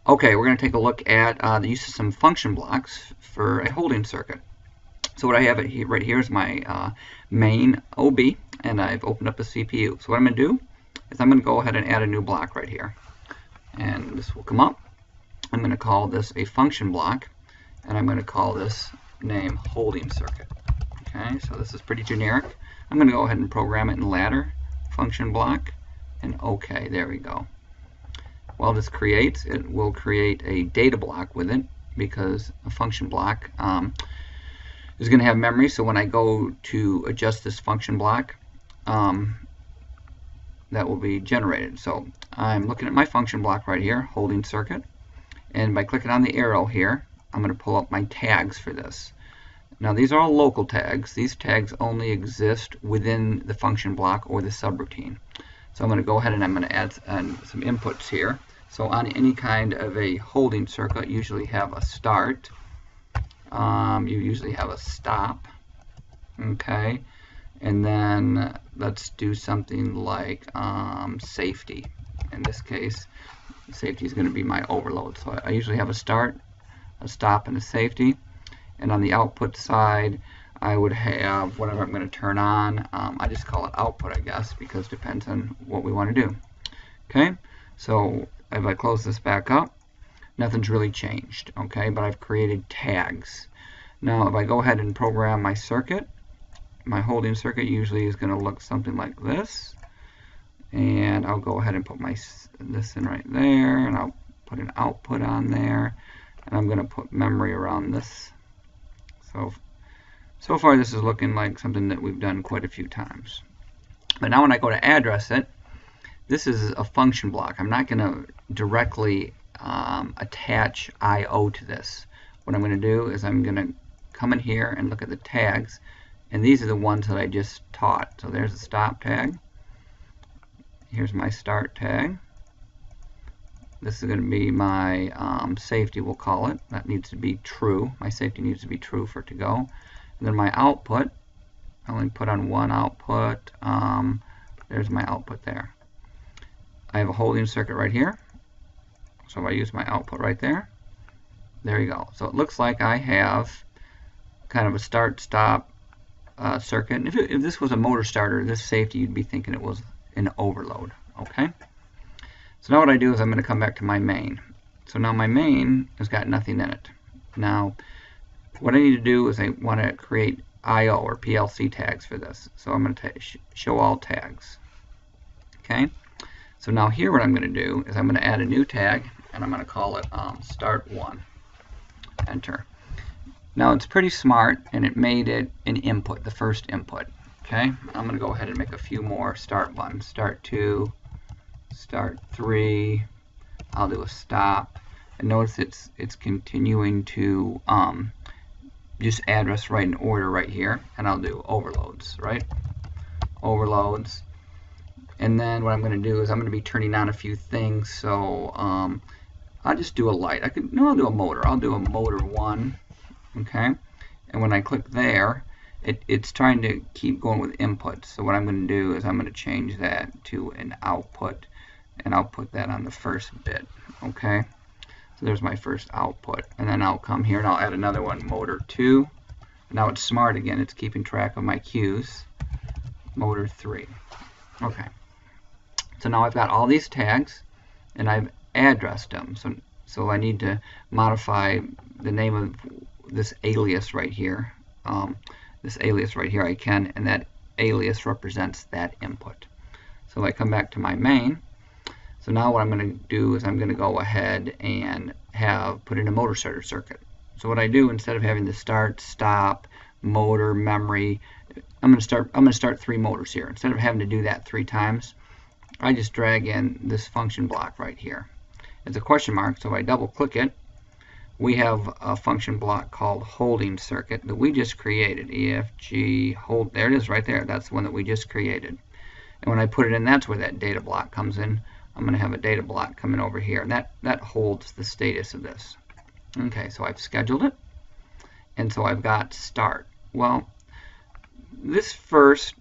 Okay, we're going to take a look at the use of some function blocks for a holding circuit. So what I have right here is my main OB, and I've opened up the CPU. So what I'm going to do is I'm going to go ahead and add a new block right here. And this will come up. I'm going to call this a function block, and I'm going to call this name holding circuit. Okay, so this is pretty generic. I'm going to go ahead and program it in ladder, function block, and OK, there we go. While this creates, it will create a data block with it, because a function block is going to have memory. So when I go to adjust this function block, that will be generated. So I'm looking at my function block right here, holding circuit, and by clicking on the arrow here, I'm going to pull up my tags for this. Now these are all local tags. These tags only exist within the function block or the subroutine. So I'm going to go ahead and I'm going to add some inputs here. So on any kind of a holding circuit, you usually have a start. You usually have a stop. Okay. And then let's do something like safety. In this case, safety is going to be my overload. So I usually have a start, a stop, and a safety. And on the output side, I would have whatever I'm going to turn on. I just call it output, I guess, because it depends on what we want to do. Okay, so if I close this back up, nothing's really changed. Okay, but I've created tags. Now, if I go ahead and program my circuit, my holding circuit usually is going to look something like this. And I'll go ahead and put this in right there, and I'll put an output on there, and I'm going to put memory around this. So far this is looking like something that we've done quite a few times. But now when I go to address it, this is a function block. I'm not going to directly attach I/O to this. What I'm going to do is I'm going to come in here and look at the tags, and these are the ones that I just taught. So there's the stop tag. Here's my start tag. This is going to be my safety, we'll call it. That needs to be true. My safety needs to be true for it to go. And then my output, I only put on one output. There's my output there. I have a holding circuit right here. So if I use my output right there, there you go. So it looks like I have kind of a start-stop circuit. And if this was a motor starter, this safety, you'd be thinking it was an overload. Okay. So now what I do is I'm going to come back to my main. So now my main has got nothing in it. Now what I need to do is I want to create I/O or PLC tags for this. So I'm going to show all tags. Okay. So now here what I'm going to do is I'm going to add a new tag, and I'm going to call it start1. Enter. Now it's pretty smart, and it made it an input, the first input. Okay. I'm going to go ahead and make a few more. Start1, start2, start 3. I'll do a stop, and notice it's continuing to just address right in order right here, and I'll do overloads, right? Overloads. And then what I'm going to do is I'm going to be turning on a few things. So I'll just do a light. I'll do a motor. I'll do a motor 1. Okay. And when I click there, it's trying to keep going with inputs. So what I'm going to do is I'm going to change that to an output, and I'll put that on the first bit. Okay. So there's my first output, and then I'll come here and I'll add another one, motor 2. Now it's smart again. It's keeping track of my cues. Motor 3. Okay. So now I've got all these tags, and I've addressed them. So I need to modify the name of this alias right here. This alias right here I can, and that alias represents that input. So I come back to my main. So now what I'm going to do is I'm going to go ahead and put in a motor starter circuit. So what I do, instead of having the start, stop, motor, memory, I'm going to start 3 motors here. Instead of having to do that 3 times, I just drag in this function block right here. It's a question mark, so if I double click it, we have a function block called holding circuit that we just created. EFG hold, there it is right there. That's the one that we just created. And when I put it in, that's where that data block comes in. I'm going to have a data block coming over here, and that holds the status of this. Okay, so I've scheduled it, and so I've got start. Well, this first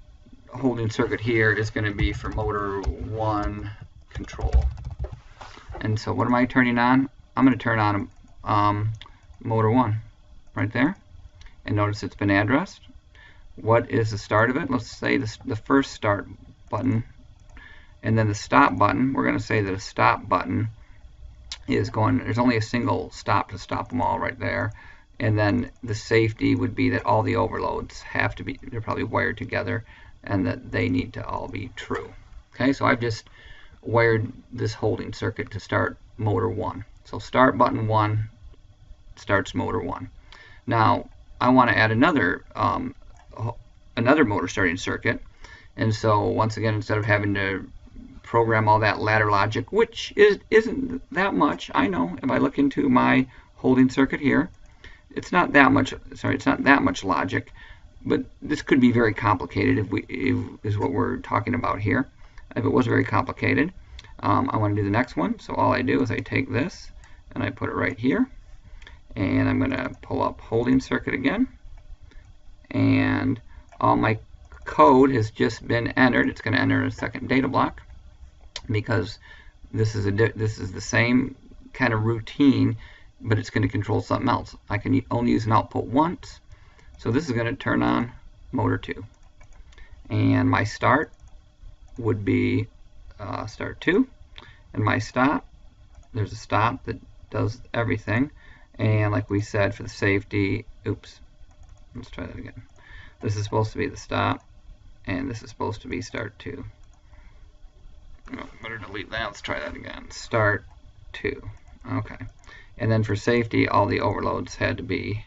holding circuit here is going to be for motor 1 control. And so what am I turning on? I'm going to turn on motor 1 right there, and notice it's been addressed. What is the start of it? Let's say the first start button, and then the stop button. We're going to say that a stop button is going, there's only a single stop to stop them all right there. And then the safety would be that all the overloads have to be, they're probably wired together, and that they need to all be true. Okay, so I've just wired this holding circuit to start motor 1. So start button 1 starts motor 1. Now I want to add another motor starting circuit, and so once again, instead of having to program all that ladder logic, which isn't that much, I know. If I look into my holding circuit here, it's not that much. Sorry, it's not that much logic, but this could be very complicated is what we're talking about here. If it was very complicated, I want to do the next one. So all I do is I take this and I put it right here, and I'm going to pull up holding circuit again, and all my code has just been entered. It's going to enter a second data block because this is the same kind of routine, but it's going to control something else. I can only use an output once, so this is going to turn on motor 2, and my start would be start 2, and my stop, there's a stop that does everything, and like we said, for the safety, oops, let's try that again. This is supposed to be the stop, and this is supposed to be start 2. Oh, better delete that. Let's try that again. Start 2. Okay. And then for safety, all the overloads had to be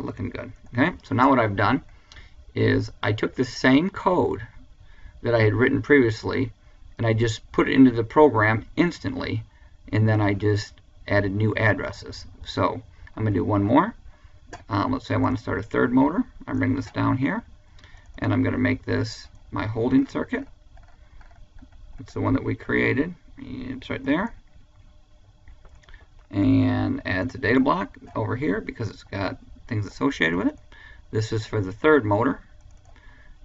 looking good. Okay. So now what I've done is I took the same code that I had written previously, and I just put it into the program instantly, and then I just added new addresses. So I'm going to do one more. Let's say I want to start a third motor. I bring this down here, and I'm going to make this my holding circuit. It's the one that we created. It's right there. And adds a data block over here because it's got things associated with it. This is for the third motor.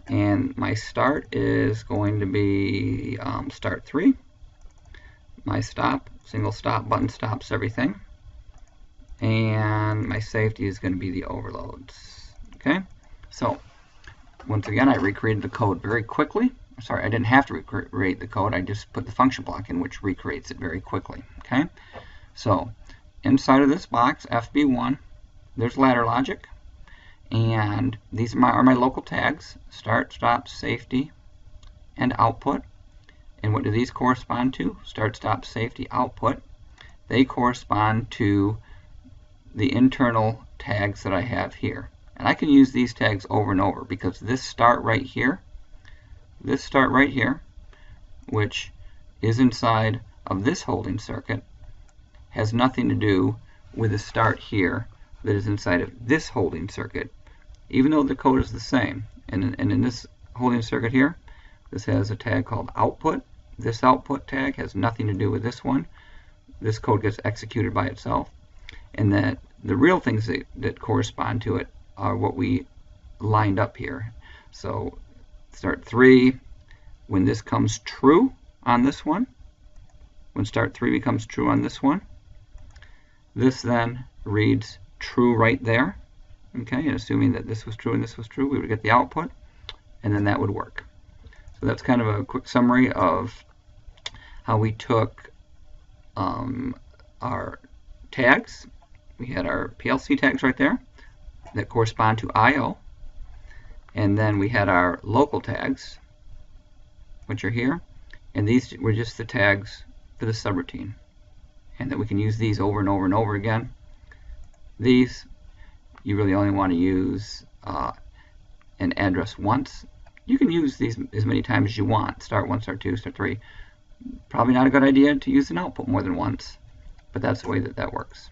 And my start is going to be start 3. My stop, single stop button stops everything. And my safety is going to be the overloads. Okay? So, once again, I recreated the code very quickly. Sorry, I didn't have to recreate the code. I just put the function block in, which recreates it very quickly. Okay? So, inside of this box, FB1, there's ladder logic. And these are my local tags: start, stop, safety, and output. And what do these correspond to? Start, stop, safety, output. They correspond to the internal tags that I have here. And I can use these tags over and over because this start right here, which is inside of this holding circuit, has nothing to do with the start here that is inside of this holding circuit, even though the code is the same. And in this holding circuit here, this has a tag called output. This output tag has nothing to do with this one. This code gets executed by itself. And that the real things that correspond to it are what we lined up here. So start 3, when this comes true on this one, when start 3 becomes true on this one, this then reads true right there. Okay, and assuming that this was true and this was true, we would get the output, and then that would work. So that's kind of a quick summary of how we took our tags. We had our PLC tags right there that correspond to I/O, and then we had our local tags, which are here, and these were just the tags for the subroutine, and that we can use these over and over and over again. These you really only want to use an address once. You can use these as many times as you want. Start 1, start 2, start 3. Probably not a good idea to use an output more than once, but that's the way that works.